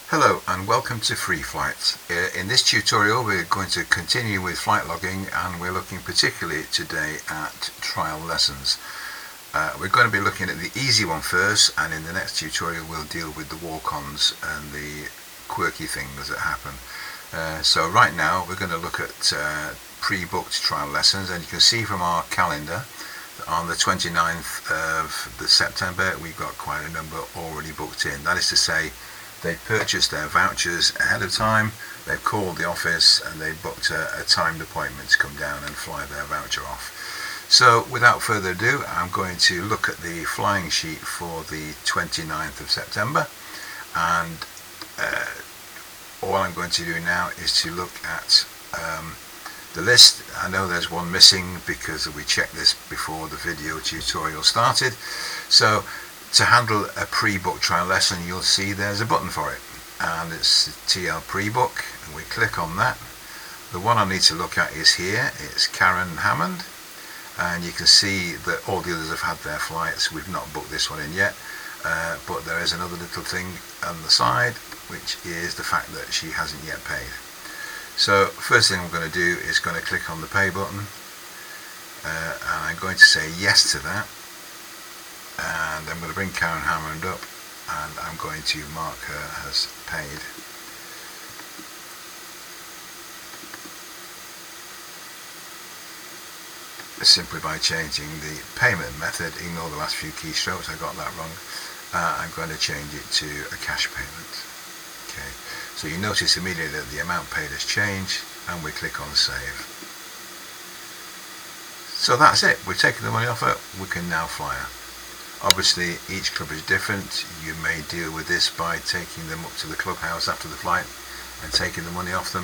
Hello and welcome to FreeFlight. In this tutorial we're going to continue with flight logging, and we're looking particularly today at trial lessons. We're going to be looking at the easy one first, and in the next tutorial we'll deal with the walk-ons and the quirky things that happen. So right now we're going to look at pre-booked trial lessons, and you can see from our calendar that on the 29th of September we've got quite a number already booked in. That is to say, they purchased their vouchers ahead of time, they've called the office and they booked a timed appointment to come down and fly their voucher off. So without further ado, I'm going to look at the flying sheet for the 29th of September, and all I'm going to do now is to look at the list. I know there's one missing because we checked this before the video tutorial started. So to handle a pre-book trial lesson, you'll see there's a button for it, and it's TL pre-book, and we click on that. The one I need to look at is here. It's Karen Hammond, and you can see that all the others have had their flights. We've not booked this one in yet, but there is another little thing on the side, which is the fact that she hasn't yet paid. So first thing I'm going to do is going to click on the pay button, and I'm going to say yes to that. And I'm going to bring Karen Hammond up, and I'm going to mark her as paid. Simply by changing the payment method. Ignore the last few keystrokes, I got that wrong. I'm going to change it to a cash payment. Okay, so you notice immediately that the amount paid has changed, and we click on save. So that's it, we've taken the money off her, we can now fly her. Obviously each club is different. You may deal with this by taking them up to the clubhouse after the flight and taking the money off them.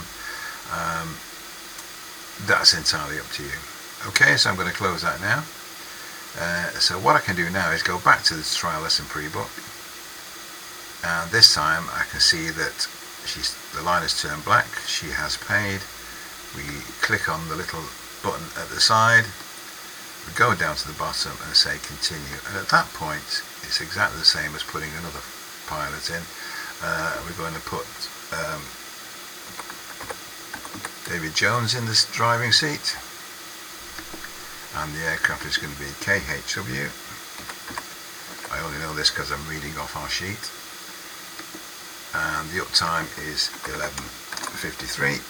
That's entirely up to you. Okay, so I'm going to close that now. So what I can do now is go back to the trial lesson pre-book, and this time I can see that the line has turned black. She has paid. We click on the little button at the side, we go down to the bottom and say continue, and at that point it's exactly the same as putting another pilot in. We're going to put David Jones in this driving seat, and the aircraft is going to be KHW. I only know this because I'm reading off our sheet, and the uptime is 11:53,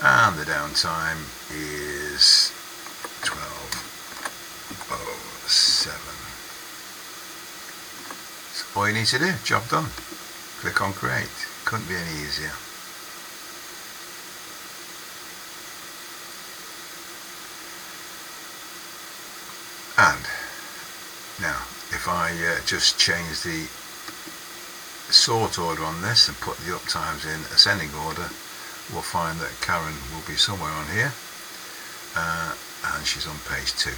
and the downtime is 12:07. That's all you need to do. Job done. Click on create. Couldn't be any easier. And now if I just change the sort order on this and put the uptimes in ascending order, we'll find that Karen will be somewhere on here, and she's on page 2,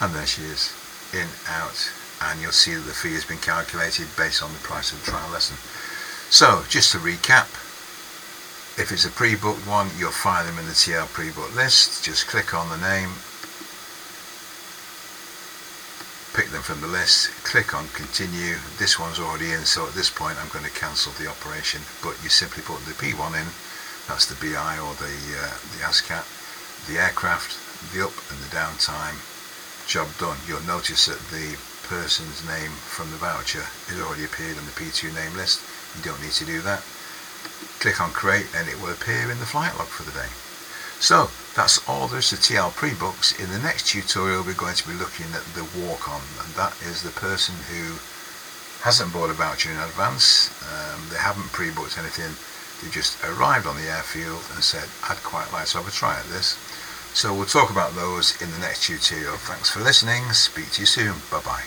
and there she is, in, out, and you'll see that the fee has been calculated based on the price of the trial lesson. So just to recap, if it's a pre-booked one, you'll find them in the TL pre-book list. Just click on the name, pick them from the list, click on continue. This one's already in, so at this point I'm going to cancel the operation, but you simply put the P1 in. That's the BI or the ASCAT, the aircraft, the up and the down time. Job done. You'll notice that the person's name from the voucher has already appeared on the P2 name list. You don't need to do that. Click on create and it will appear in the flight log for the day. So that's all there is to TL pre-books. In the next tutorial we're going to be looking at the walk-on, and that is the person who hasn't bought a voucher in advance. They haven't pre-booked anything. They just arrived on the airfield and said, I'd quite like to have a try at this. So we'll talk about those in the next tutorial. Thanks for listening. Speak to you soon. Bye bye.